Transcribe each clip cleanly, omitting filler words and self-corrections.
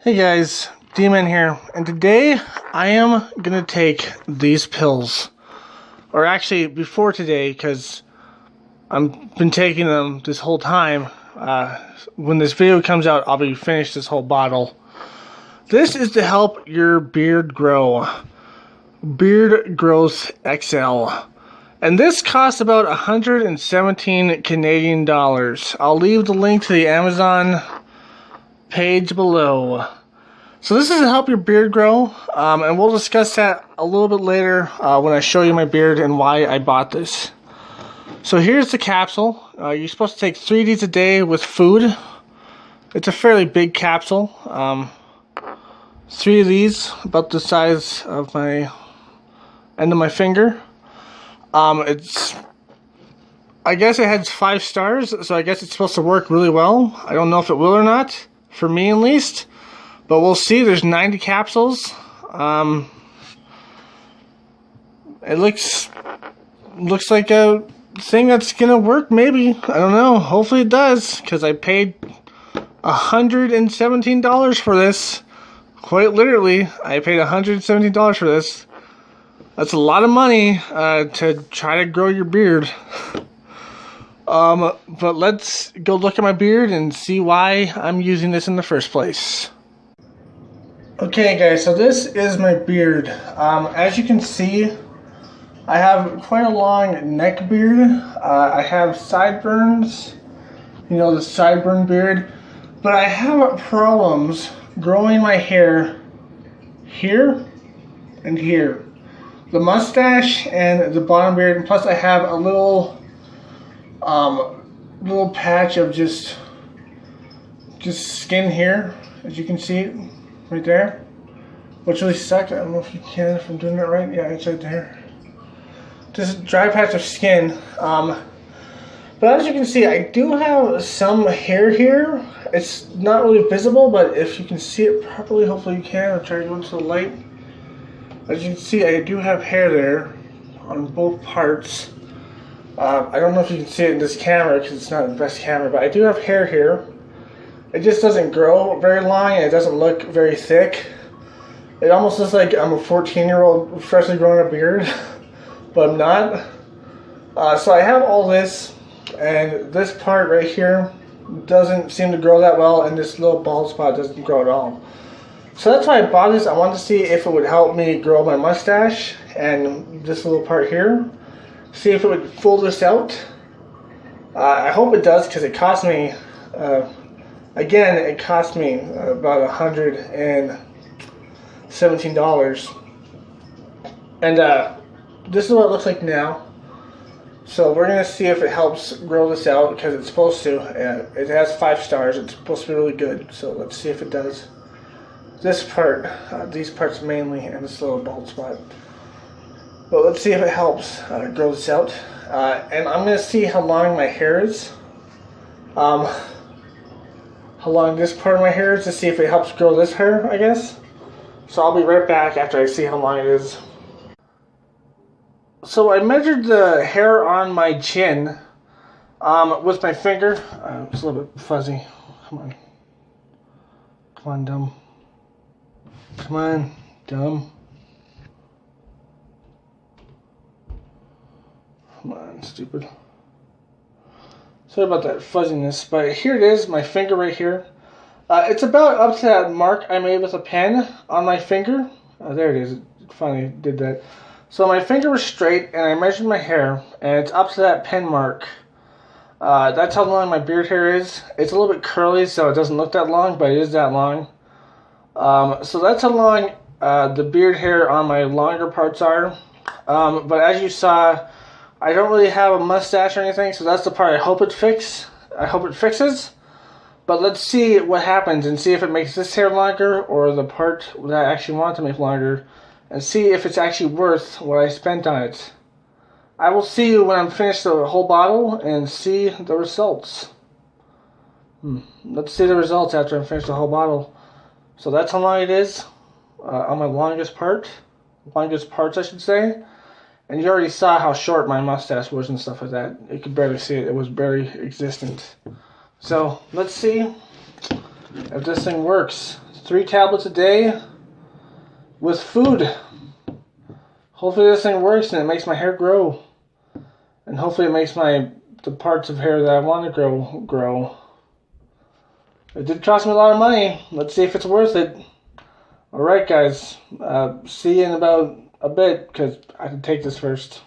Hey guys, D-Man here, and today I am gonna take these pills. Or actually, before today, because I've been taking them this whole time. When this video comes out, I'll be finished this whole bottle. This is to help your beard grow. Beard Growth XL. And this costs about 117 Canadian dollars. I'll leave the link to the Amazon page below. So this is to help your beard grow, and we'll discuss that a little bit later when I show you my beard and why I bought this. So here's the capsule. You're supposed to take 3 of these a day with food. It's a fairly big capsule. 3 of these, about the size of my end of my finger. I guess it has 5 stars, so I guess it's supposed to work really well. I don't know if it will or not, for me at least. But we'll see. There's 90 capsules. It looks like a thing that's gonna work. Maybe, I don't know. Hopefully it does, because I paid $117 for this. Quite literally, I paid $117 for this. That's a lot of money to try to grow your beard. But let's go look at my beard and see why I'm using this in the first place. Okay guys, so this is my beard. As you can see, I have quite a long neck beard. I have sideburns, you know, the sideburn beard. But I have problems growing my hair here and here. The mustache and the bottom beard, and plus I have a little patch of just skin here, as you can see. Right there, which really sucked. I don't know if you can, if I'm doing it right. Yeah, it's right there. Just a dry patch of skin. But as you can see, I do have some hair here. It's not really visible, but if you can see it properly, hopefully you can. I'll try to go into the light. As you can see, I do have hair there on both parts. I don't know if you can see it in this camera because it's not the best camera, but I do have hair here. It just doesn't grow very long, and it doesn't look very thick. It almost looks like I'm a 14-year-old freshly growing a beard, but I'm not. So I have all this, and this part right here doesn't seem to grow that well, and this little bald spot doesn't grow at all. So that's why I bought this. I wanted to see if it would help me grow my mustache and this little part here. See if it would full this out. I hope it does, because it cost me... Again, it cost me about $117. And this is what it looks like now. So we're going to see if it helps grow this out, because it's supposed to. It has 5 stars. It's supposed to be really good. So let's see if it does. This part, these parts mainly, and this little bald spot. But let's see if it helps grow this out. And I'm going to see how long my hair is. How long this part of my hair is, to see if it helps grow this hair, I guess. So I'll be right back after I see how long it is. So I measured the hair on my chin with my finger. It's a little bit fuzzy. Come on. Come on, dumb. Come on, dumb. Come on, stupid. Sorry about that fuzziness, but here it is, my finger right here. It's about up to that mark I made with a pen on my finger. There it is, it finally did that. So my finger was straight, and I measured my hair, and it's up to that pen mark. That's how long my beard hair is. It's a little bit curly, so it doesn't look that long, but it is that long. So that's how long the beard hair on my longer parts are. But as you saw, I don't really have a mustache or anything, so that's the part I hope it fixes. But let's see what happens and see if it makes this hair longer or the part that I actually want to make longer, and see if it's actually worth what I spent on it. I will see you when I'm finished the whole bottle and see the results. Let's see the results after I'm finished the whole bottle. So that's how long it is on my longest parts I should say. And you already saw how short my mustache was and stuff like that. You could barely see it. It was barely existent. So let's see if this thing works. 3 tablets a day with food. Hopefully this thing works and it makes my hair grow. And hopefully it makes the parts of hair that I want to grow. It did cost me a lot of money. Let's see if it's worth it. Alright guys, see you in about a bit because I have to take this first.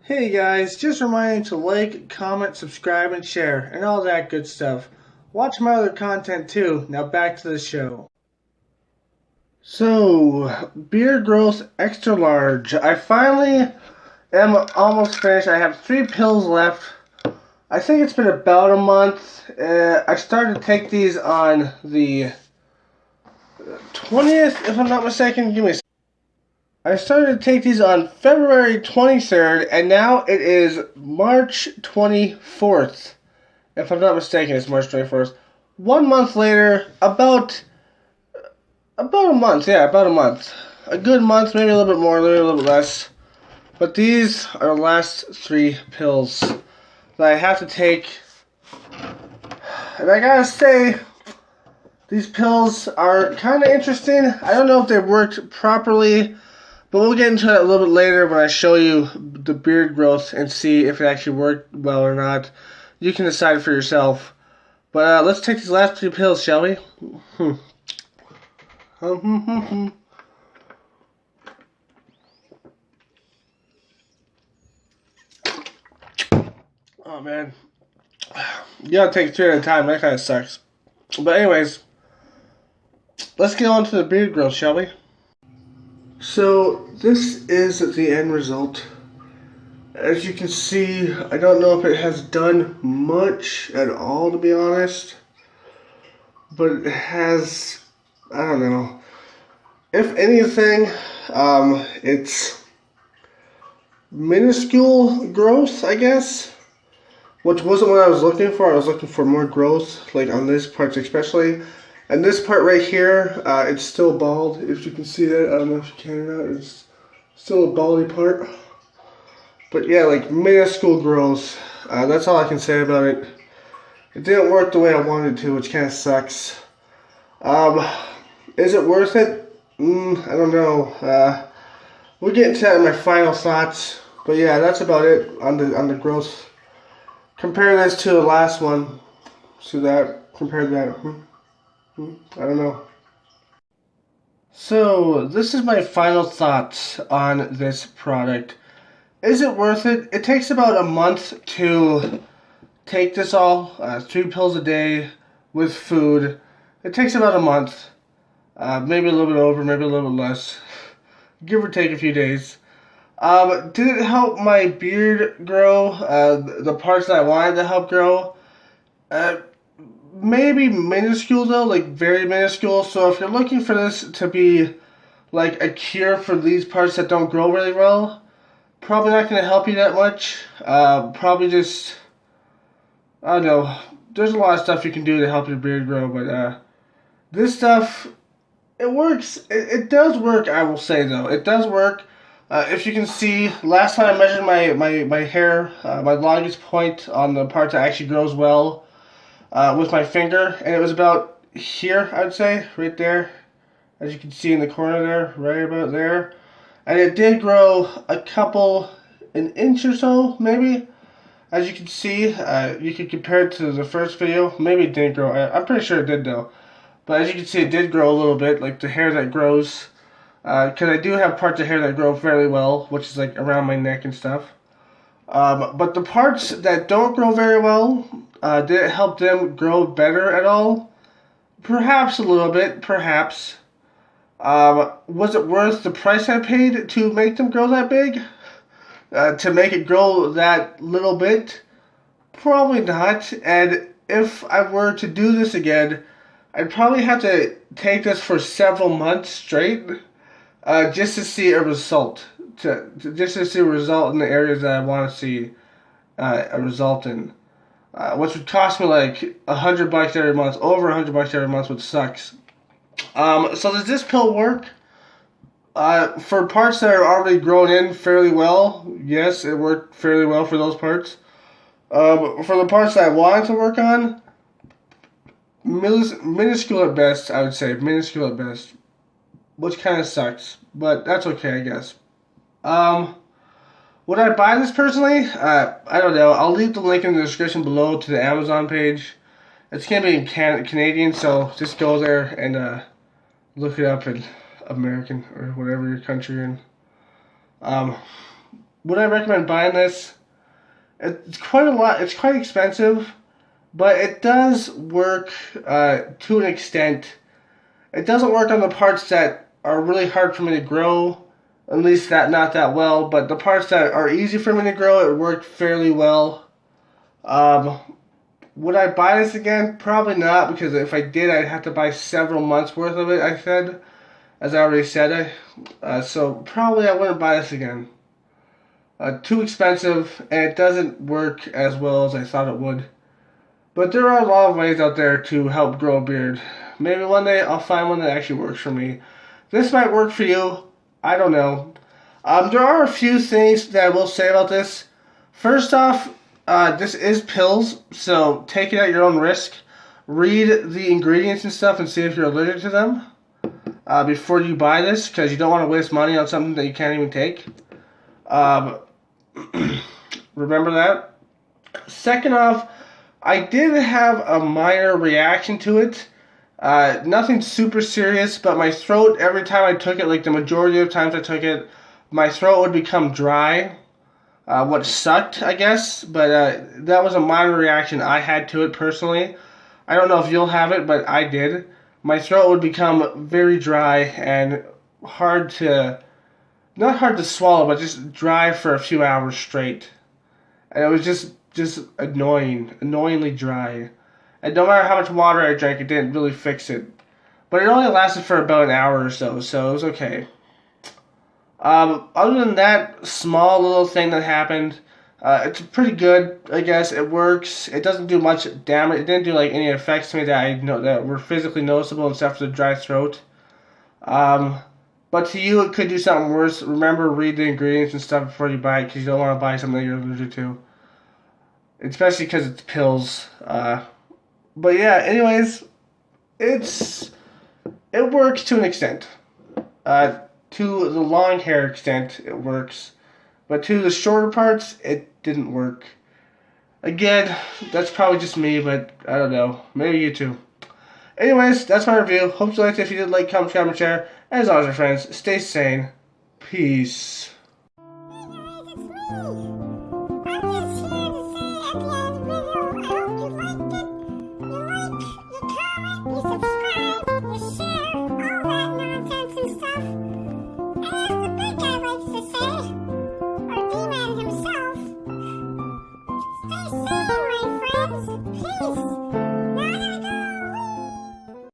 Hey guys, just reminding you to like, comment, subscribe, and share, and all that good stuff. Watch my other content too. Now back to the show. So, beard growth extra large. I finally am almost finished. I have 3 pills left. I think it's been about a month. I started to take these on the 20th, if I'm not mistaken. Give me a second. I started to take these on February 23rd, and now it is March 24th. If I'm not mistaken, it's March 24th. 1 month later, about a month, yeah, about a month. A good month, maybe a little bit more, maybe a little bit less. But these are the last 3 pills that I have to take. And I gotta say, these pills are kind of interesting. I don't know if they worked properly, but we'll get into it a little bit later when I show you the beard growth and see if it actually worked well or not. You can decide for yourself. But let's take these last 3 pills, shall we? Oh man. You gotta take 3 at a time, that kind of sucks. But anyways, let's get on to the beard growth, shall we? So, this is the end result. As you can see, I don't know if it has done much at all, to be honest. But it has, I don't know. If anything, it's minuscule growth, I guess. Which wasn't what I was looking for. I was looking for more growth, like on this part especially. And this part right here, it's still bald. If you can see that, I don't know if you can or not. It's still a baldy part. But yeah, like minuscule growth. That's all I can say about it. It didn't work the way I wanted to, which kind of sucks. Is it worth it? I don't know. We'll get into that in my final thoughts. But yeah, that's about it on the growth. Compare this to the last one. See that? Compare that. I don't know. So, this is my final thoughts on this product. Is it worth it? It takes about a month to take this all. 3 pills a day with food. It takes about a month. Maybe a little bit over, maybe a little bit less. Give or take a few days. Did it help my beard grow? The parts that I wanted to help grow? Maybe minuscule though, like very minuscule. So if you're looking for this to be like a cure for these parts that don't grow really well, probably not going to help you that much. Probably just, I don't know. There's a lot of stuff you can do to help your beard grow, but this stuff, it works. It does work, I will say though. It does work. If you can see, last time I measured my hair, my longest point on the part that actually grows well, with my finger, and it was about here, I would say, right there, as you can see in the corner there, right about there, and it did grow an inch or so, maybe, as you can see. You can compare it to the first video. Maybe it didn't grow. I'm pretty sure it did though, but as you can see, it did grow a little bit, like the hair that grows, because I do have parts of hair that grow fairly well, which is like around my neck and stuff. But the parts that don't grow very well, did it help them grow better at all? Perhaps a little bit, perhaps. Was it worth the price I paid to make them grow that big? To make it grow that little bit? Probably not. And if I were to do this again, I'd probably have to take this for several months straight, just to see a result. Just to see a result in the areas that I want to see a result in. Which would cost me like $100 every month, over $100 every month, which sucks. So does this pill work? For parts that are already grown in fairly well, yes, it worked fairly well for those parts. For the parts that I wanted to work on, minuscule at best, I would say. Minuscule at best. Which kind of sucks. But that's okay, I guess. Would I buy this personally? I don't know. I'll leave the link in the description below to the Amazon page. It's going to be in Canadian, so just go there and look it up in American or whatever your country you're in. Would I recommend buying this? It's quite a lot. It's quite expensive, but it does work to an extent. It doesn't work on the parts that are really hard for me to grow, at least not that well. But the parts that are easy for me to grow, it worked fairly well. Would I buy this again? Probably not, because if I did, I'd have to buy several months worth of it. I said, as I already said, so probably I wouldn't buy this again. Too expensive, and it doesn't work as well as I thought it would. But there are a lot of ways out there to help grow a beard. Maybe one day I'll find one that actually works for me. This might work for you. I don't know. There are a few things that I will say about this. First off, this is pills, so take it at your own risk. Read the ingredients and stuff and see if you're allergic to them before you buy this, because you don't want to waste money on something that you can't even take. Remember that. Second off, I did have a minor reaction to it. Nothing super serious, but my throat, every time I took it, like the majority of times I took it, my throat would become dry. What sucked, I guess, but that was a minor reaction I had to it personally. I don't know if you'll have it, but I did. My throat would become very dry and hard to, not hard to swallow, but just dry for a few hours straight. And it was just annoyingly dry. And no matter how much water I drank, it didn't really fix it. But it only lasted for about an hour or so it was okay. Other than that small little thing that happened, it's pretty good, I guess. It works. It doesn't do much damage. It didn't do like any effects to me that I know that were physically noticeable except for the dry throat. But to you, it could do something worse. Remember, read the ingredients and stuff before you buy it, because you don't want to buy something that you're allergic to. Especially because it's pills. But yeah, anyways, it works to an extent. To the long hair extent, it works. But to the shorter parts, it didn't work. Again, that's probably just me, but I don't know. Maybe you too. Anyways, that's my review. Hope you liked it. If you did, like, comment, share, and share. As always, my friends, stay sane. Peace. Hey guys, it's me!